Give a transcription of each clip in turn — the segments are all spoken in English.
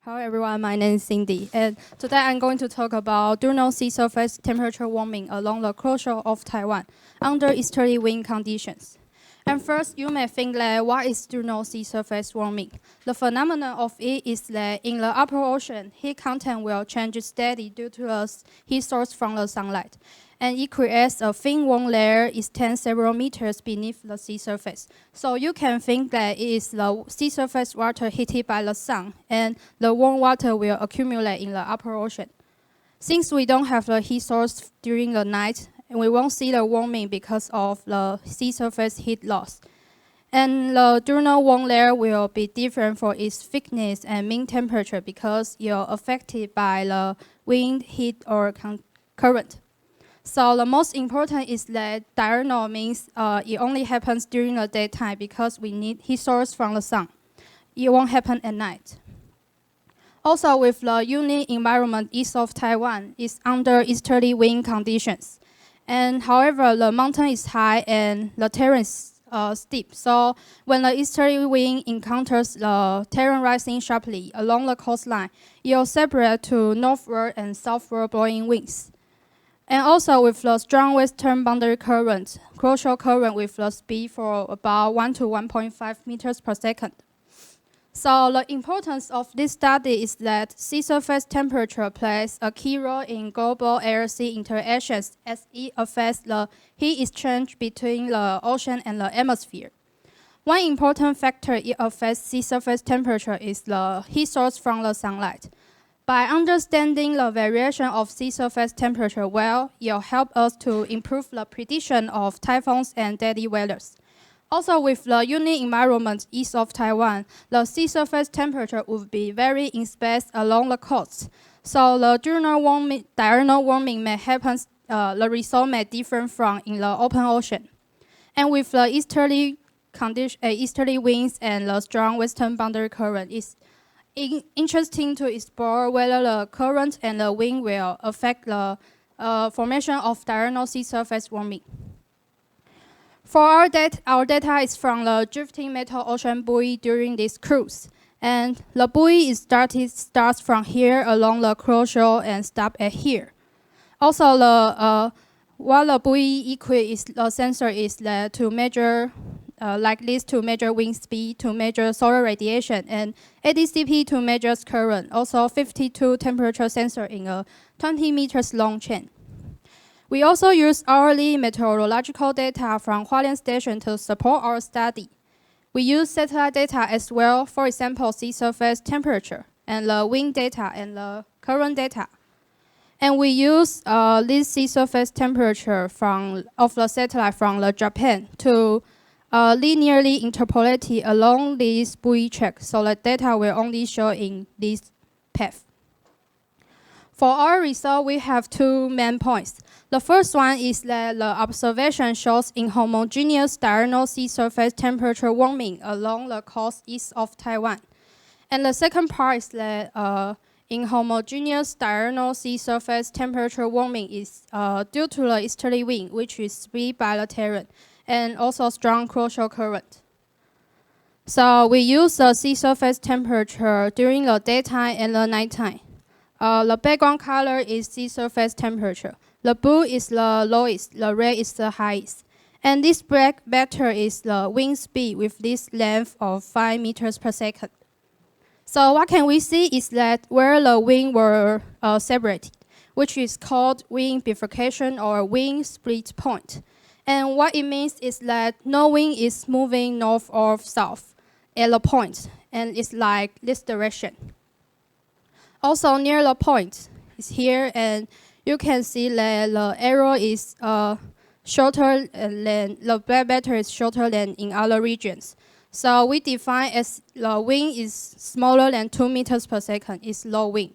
Hello everyone, my name is Cindy, and today I'm going to talk about diurnal sea surface temperature warming along the coastal of Taiwan under easterly wind conditions. And first, you may think that what is diurnal sea surface warming? The phenomenon of it is that in the upper ocean, heat content will change steadily due to the heat source from the sunlight, and it creates a thin warm layer extends several meters beneath the sea surface. So you can think that it is the sea surface water heated by the sun, and the warm water will accumulate in the upper ocean. Since we don't have the heat source during the night, we won't see the warming because of the sea surface heat loss. And the diurnal warm layer will be different for its thickness and mean temperature because you're affected by the wind, heat, or current. So the most important is that diurnal means it only happens during the daytime because we need heat source from the sun. It won't happen at night. Also, with the unique environment east of Taiwan, is under easterly wind conditions. And however, the mountain is high and the terrain is steep. So when the easterly wind encounters the terrain rising sharply along the coastline, it will separate to northward and southward blowing winds. And also with the strong western boundary current, coastal current with the speed for about 1 to 1.5 meters per second. So the importance of this study is that sea surface temperature plays a key role in global air-sea interactions as it affects the heat exchange between the ocean and the atmosphere. One important factor it affects sea surface temperature is the heat source from the sunlight. By understanding the variation of sea surface temperature well, it will help us to improve the prediction of typhoons and deadly weathers. Also, with the unique environment east of Taiwan, the sea surface temperature would be very in space along the coast. So the diurnal warming may happen, the result may differ from in the open ocean. And with the easterly winds and the strong western boundary current, it's interesting to explore whether the current and the wind will affect the formation of diurnal sea surface warming. For our data is from the drifting metal ocean buoy during this cruise. And the buoy starts from here along the crucial and stop at here. Also, what the buoy equips the sensor is that to measure like this to measure wind speed, to measure solar radiation, and ADCP to measure current. Also 52 temperature sensor in a 20 meters long chain. We also use hourly meteorological data from Hualien Station to support our study. We use satellite data as well, for example, sea surface temperature, and the wind data and the current data. And we use this sea surface temperature of the satellite from the Japan to linearly interpolate it along this buoy track, so the data will only show in this path. For our result, we have two main points. The first one is that the observation shows inhomogeneous diurnal sea surface temperature warming along the coast east of Taiwan. And the second part is that inhomogeneous diurnal sea surface temperature warming is due to the easterly wind, which is split by the terrain, and also strong coastal current. So we use the sea surface temperature during the daytime and the nighttime. The background color is sea surface temperature. The blue is the lowest, the red is the highest. And this black vector is the wind speed with this length of 5 meters per second. So what can we see is that where the wind were separated, which is called wind bifurcation or wind split point. And what it means is that no wind is moving north or south at the point, and it's like this direction. Also near the point is here, and you can see that the arrow is shorter than the black vector is shorter than in other regions. So we define as the wind is smaller than 2 meters per second is low wind.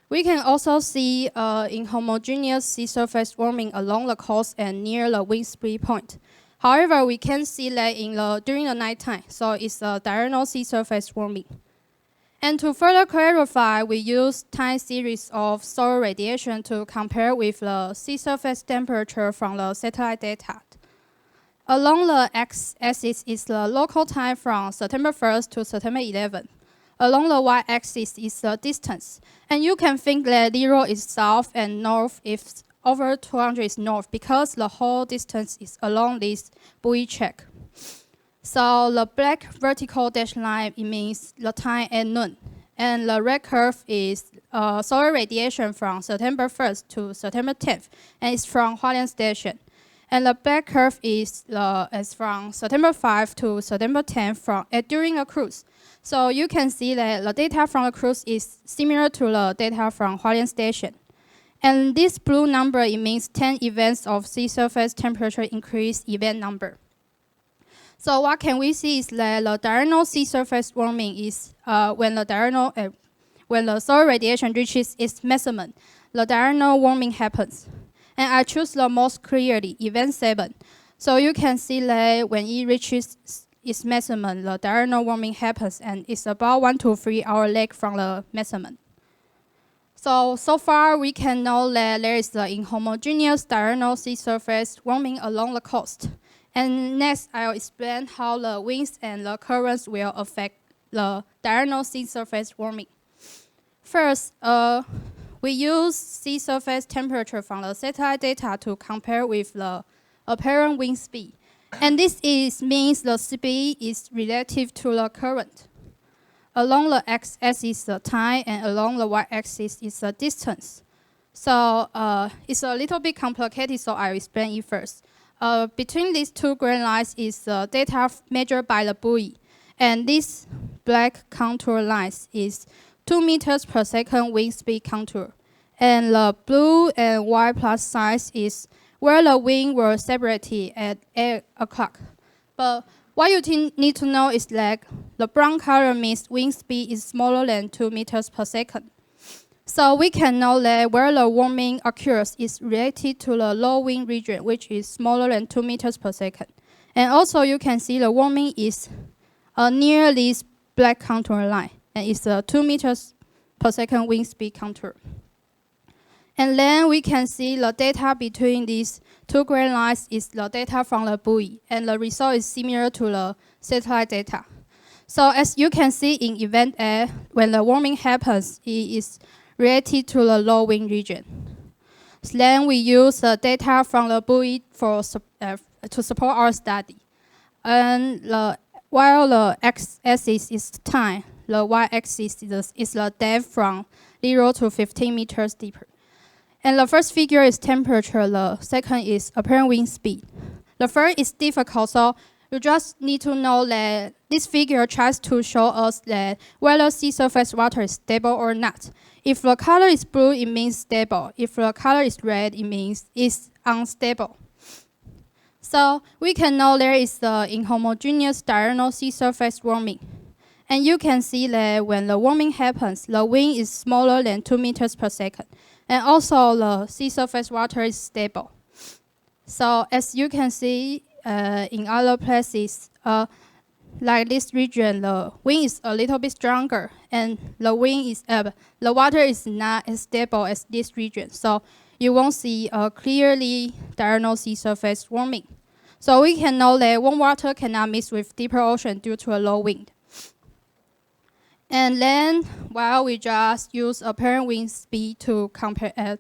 We can also see inhomogeneous sea surface warming along the coast and near the wind split point. However, we can see that during the nighttime, so it's a diurnal sea surface warming. And to further clarify, we use time series of solar radiation to compare with the sea surface temperature from the satellite data. Along the x-axis is the local time from September 1st to September 11th. Along the y-axis is the distance. And you can think that 0 is south and north if over 200 is north because the whole distance is along this buoy track. So the black vertical dashed line, it means the time at noon. And the red curve is solar radiation from September 1st to September 10th, and it's from Hualien Station. And the black curve is from September 5 to September 10th during a cruise. So you can see that the data from the cruise is similar to the data from Hualien Station. And this blue number, it means 10 events of sea surface temperature increase event number. So what can we see is that the diurnal sea surface warming is when the solar radiation reaches its maximum, the diurnal warming happens. And I choose the most clearly, event 7. So you can see that when it reaches its maximum, the diurnal warming happens, and it's about 1 to 3 hours lag from the maximum. So far we can know that there is the inhomogeneous diurnal sea surface warming along the coast. And next, I'll explain how the winds and the currents will affect the diurnal sea surface warming. First, we use sea surface temperature from the satellite data to compare with the apparent wind speed. And this means the speed is relative to the current. Along the x-axis is the time, and along the y-axis is the distance. So it's a little bit complicated, so I'll explain it first. Between these two green lines is the data measured by the buoy. And this black contour lines is 2 meters per second wind speed contour. And the blue and white plus signs is where the wind was separated at 8 o'clock. But what you need to know is that the brown color means wind speed is smaller than 2 meters per second. So we can know that where the warming occurs is related to the low wind region, which is smaller than 2 meters per second. And also you can see the warming is near this black contour line, and it's a 2 meters per second wind speed contour. And then we can see the data between these two green lines is the data from the buoy, and the result is similar to the satellite data. So as you can see in event A, when the warming happens, it is related to the low wind region. So then we use the data from the buoy to support our study. And while the x-axis is time, the y-axis is the depth from 0 to 15 meters deeper. And the first figure is temperature, the second is apparent wind speed. The first is difficult, so you just need to know that this figure tries to show us that whether sea surface water is stable or not. If the color is blue, it means stable. If the color is red, it means it's unstable. So we can know there is the inhomogeneous diurnal sea surface warming. And you can see that when the warming happens, the wind is smaller than 2 meters per second. And also the sea surface water is stable. So as you can see in other places, like this region, the wind is a little bit stronger, and the water is not as stable as this region. So you won't see a clearly diurnal sea surface warming. So we can know that warm water cannot mix with deeper ocean due to a low wind. And then, while we just use apparent wind speed to compare,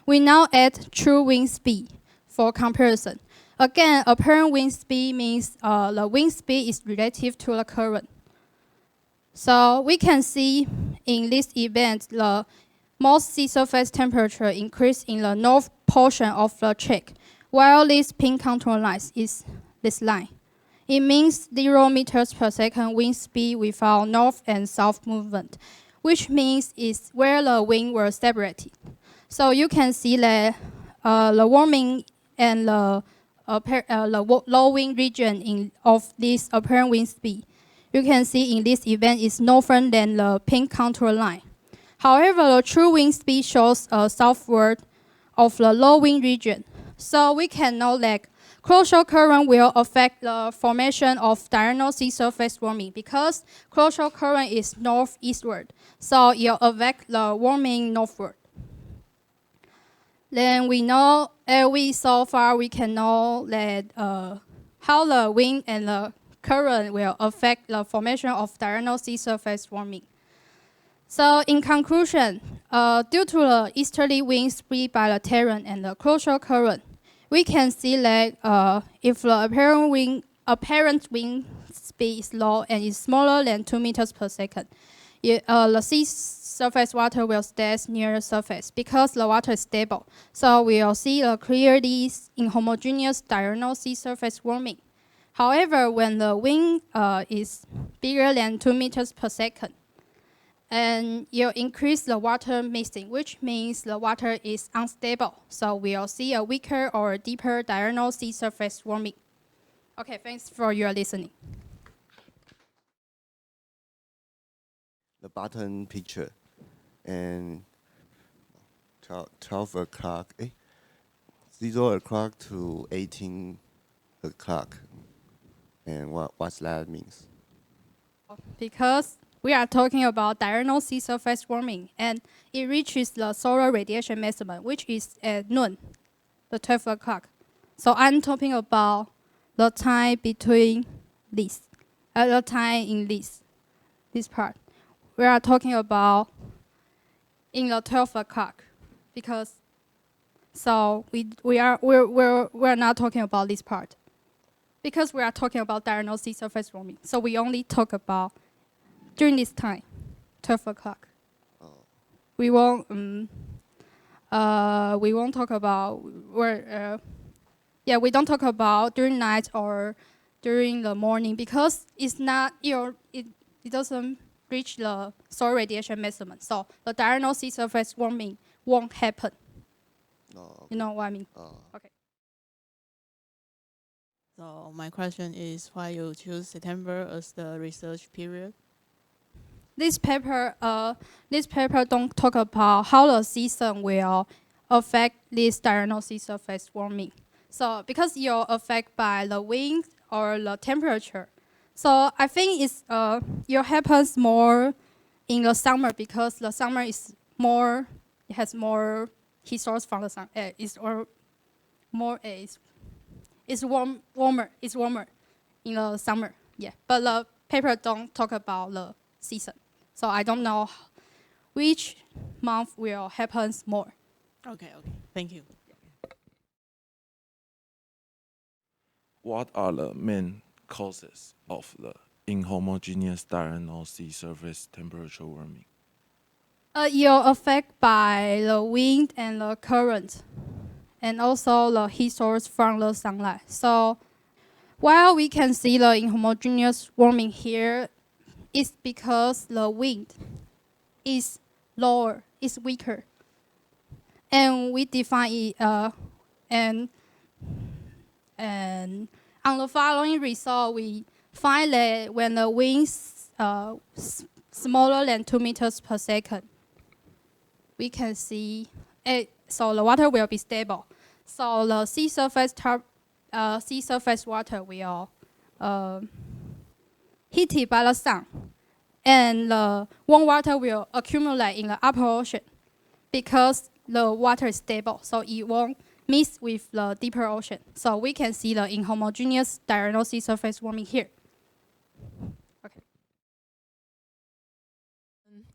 we now add true wind speed for comparison. Again, apparent wind speed means the wind speed is relative to the current. So we can see in this event, the most sea surface temperature increase in the north portion of the track, while this pink contour line is this line. It means 0 meters per second wind speed without north and south movement, which means it's where the wind was separated. So you can see that the warming and the low wind region of this apparent wind speed, you can see in this event is northern than the pink contour line. However, the true wind speed shows southward of the low wind region. So we can know that closure current will affect the formation of diurnal sea surface warming because closure current is northeastward. So it will affect the warming northward. Then so far we can know that how the wind and the current will affect the formation of diurnal sea surface warming. So in conclusion, due to the easterly wind spread by the terrain and the closure current, we can see that if the apparent wind speed is low and is smaller than 2 meters per second, the sea surface water will stay near the surface because the water is stable. So we will see a clearly inhomogeneous diurnal sea surface warming. However, when the wind is bigger than 2 meters per second, and you increase the water mixing, which means the water is unstable. So we'll see a weaker or deeper diurnal sea surface warming. Okay, thanks for your listening. The bottom picture and 12 o'clock, 0 o'clock to 18 o'clock. And what's that means? Because we are talking about diurnal sea surface warming, and it reaches the solar radiation maximum, which is at noon, the 12 o'clock. So I'm talking about the time between this, the time in this part. We are talking about in the 12 o'clock, because so we're not talking about this part, because we are talking about diurnal sea surface warming. So we only talk about during this time, 12 o'clock. We won't talk about we don't talk about during night or during the morning, because it's not, it doesn't reach the solar radiation maximum. So the diurnal sea surface warming won't happen. You know what I mean? Okay. So my question is, why you choose September as the research period? This paper don't talk about how the season will affect this diurnal sea surface warming. So because you're affected by the wind or the temperature, so I think it happens more in the summer, because the summer is more, it has more heat source from the sun. It's warmer in the summer. Yeah, but the paper don't talk about the season. So I don't know which month will happen more. Okay, thank you. What are the main causes of the inhomogeneous diurnal sea surface temperature warming? You're affected by the wind and the current, and also the heat source from the sunlight. So while we can see the inhomogeneous warming here, it's because the wind is lower, is weaker. And we define it, and on the following result, we find that when the wind is smaller than 2 meters per second, we can see so the water will be stable. So the sea surface water will heated by the sun, and the warm water will accumulate in the upper ocean because the water is stable, so it won't mix with the deeper ocean. So we can see the inhomogeneous diurnal sea surface warming here. Okay.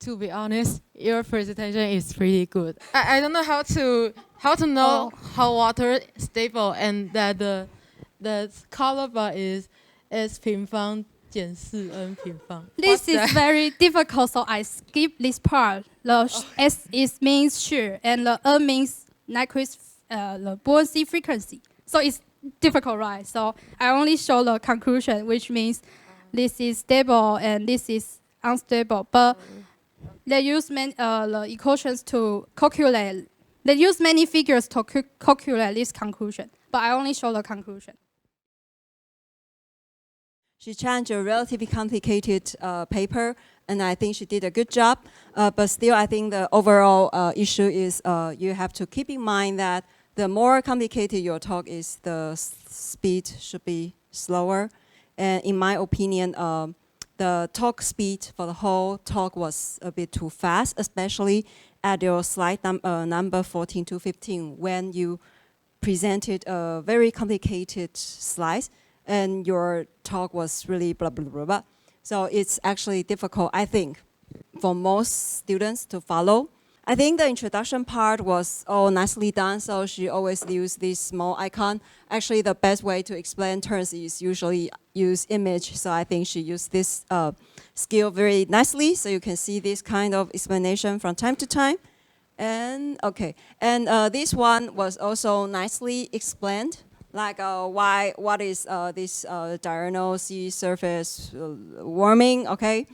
To be honest, your presentation is pretty good. I don't know how to know how water is stable, and that the color bar is S 平方减4 n 平方. This is very difficult, so I skip this part. The S means shear, and the N means Nyquist, the buoyancy frequency. So it's difficult, right? So I only show the conclusion, which means this is stable and this is unstable. But they use the equations to calculate. They use many figures to calculate this conclusion. But I only show the conclusion. She challenged a relatively complicated paper, and I think she did a good job. But still, I think the overall issue is you have to keep in mind that the more complicated your talk is, the speed should be slower. And in my opinion, the talk speed for the whole talk was a bit too fast, especially at your slide number 14 to 15, when you presented a very complicated slide. and your talk was really blah, blah, blah, blah. So it's actually difficult, I think, for most students to follow. I think the introduction part was all nicely done, so she always used this small icon. Actually, the best way to explain terms is usually use image, so I think she used this skill very nicely, so you can see this kind of explanation from time to time. And okay, and this one was also nicely explained, like what is this diurnal sea surface warming, okay?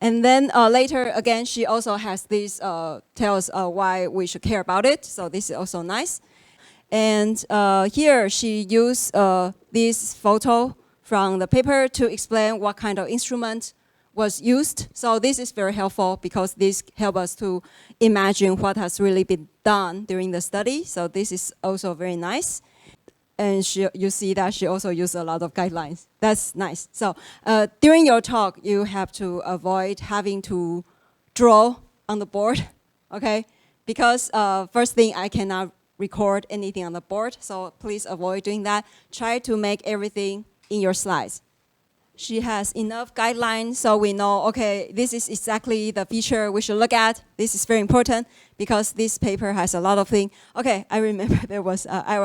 And then later, again, she also has this, tells why we should care about it. So this is also nice. And here she used this photo from the paper to explain what kind of instrument was used. So this is very helpful because this helps us to imagine what has really been done during the study. So this is also very nice. And you see that she also used a lot of guidelines. That's nice. So during your talk, you have to avoid having to draw on the board, okay? Because first thing, I cannot record anything on the board, so please avoid doing that. Try to make everything in your slides. She has enough guidelines, so we know, okay, this is exactly the feature we should look at. This is very important because this paper has a lot of things. Okay, I remember there was, I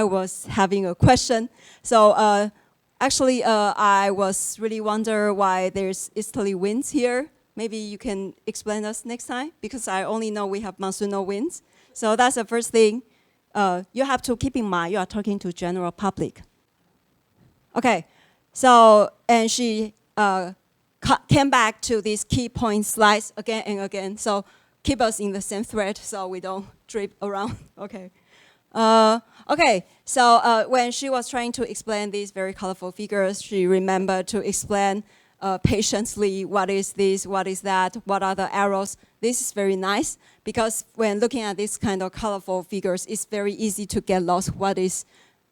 was having a question. So actually, I was really wonder why there's easterly winds here. Maybe you can explain us next time, because I only know we have monsoonal winds. So that's the first thing. You have to keep in mind you are talking to general public. Okay, so, and she came back to these key point slides again and again. So keep us in the same thread so we don't trip around, okay. Okay, so when she was trying to explain these very colorful figures, she remembered to explain patiently what is this, what is that, what are the arrows. This is very nice because when looking at this kind of colorful figures, it's very easy to get lost what is,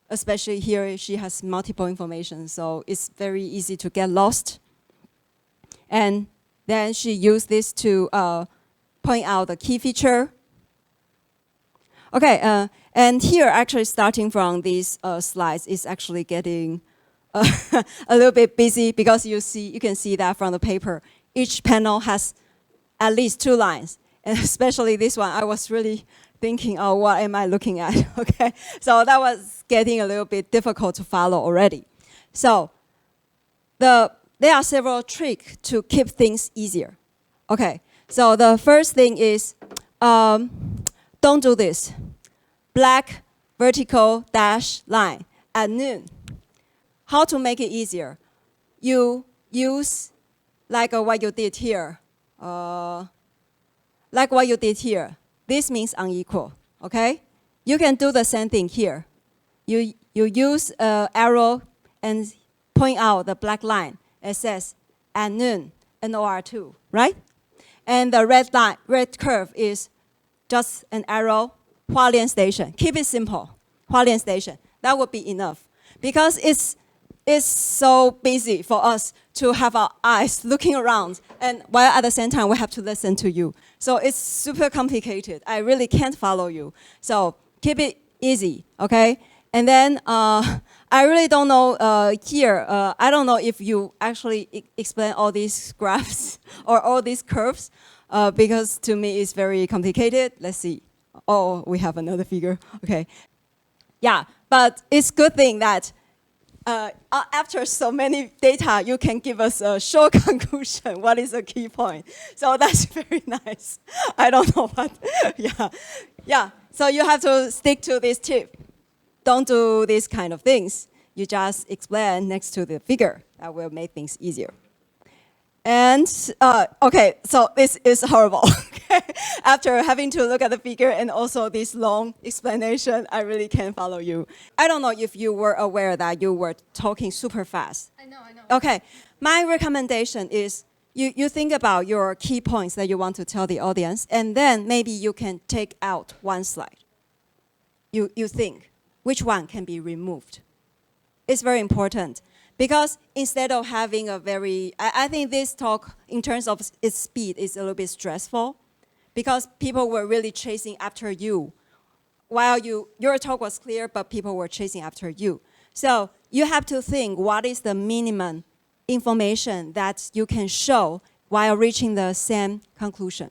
especially here she has multiple information, so it's very easy to get lost. And then she used this to point out the key feature. Okay, and here, actually, starting from these slides, is actually getting a little bit busy because you can see that from the paper. Each panel has at least 2 lines, and especially this one, I was really thinking, oh, what am I looking at? Okay, so that was getting a little bit difficult to follow already. So there are several tricks to keep things easier. Okay, so the first thing is don't do this. Black vertical dash line at noon. How to make it easier? You use like what you did here. Like what you did here. This means unequal, okay? You can do the same thing here. You use an arrow and point out the black line. It says at noon, NOR2, right? And the red curve is just an arrow, Hualien Station. Keep it simple. Hualien Station. That would be enough. Because it's so busy for us to have our eyes looking around, and while at the same time we have to listen to you. So it's super complicated. I really can't follow you. So keep it easy, okay? And then I really don't know here. I don't know if you actually explain all these graphs or all these curves, because to me it's very complicated. Let's see. Oh, we have another figure. Okay. Yeah, but it's good thing that after so many data, you can give us a short conclusion. What is a key point? So that's very nice. I don't know what. Yeah. So you have to stick to this tip. Don't do these kind of things. You just explain next to the figure. That will make things easier. And, okay, so this is horrible. After having to look at the figure and also this long explanation, I really can't follow you. I don't know if you were aware that you were talking super fast. I know. Okay, my recommendation is you think about your key points that you want to tell the audience, and then maybe you can take out one slide. You think, which one can be removed? It's very important. Because instead of having a very, I think this talk, in terms of its speed, is a little bit stressful. Because people were really chasing after you. While your talk was clear, but people were chasing after you. So you have to think what is the minimum information that you can show while reaching the same conclusion.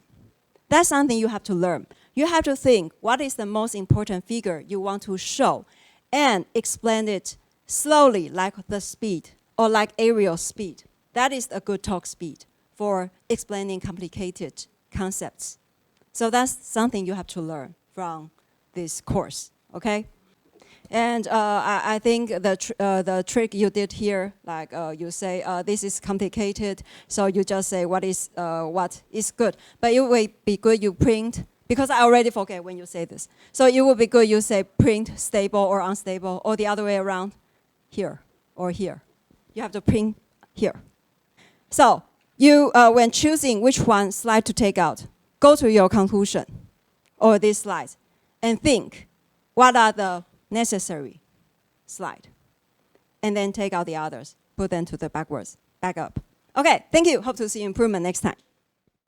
That's something you have to learn. You have to think what is the most important figure you want to show and explain it slowly, like the speed or like Arial speed. That is a good talk speed for explaining complicated concepts. So that's something you have to learn from this course, okay? And I think the trick you did here, like you say, this is complicated, so you just say what is good. But it will be good you print, because I already forget when you say this. So it would be good you say print stable or unstable, or the other way around, here or here. You have to print here. So you, when choosing which one slide to take out, go to your conclusion, or this slide, and think, what are the necessary slide? And then take out the others, put them to the back up. Okay, thank you. Hope to see improvement next time.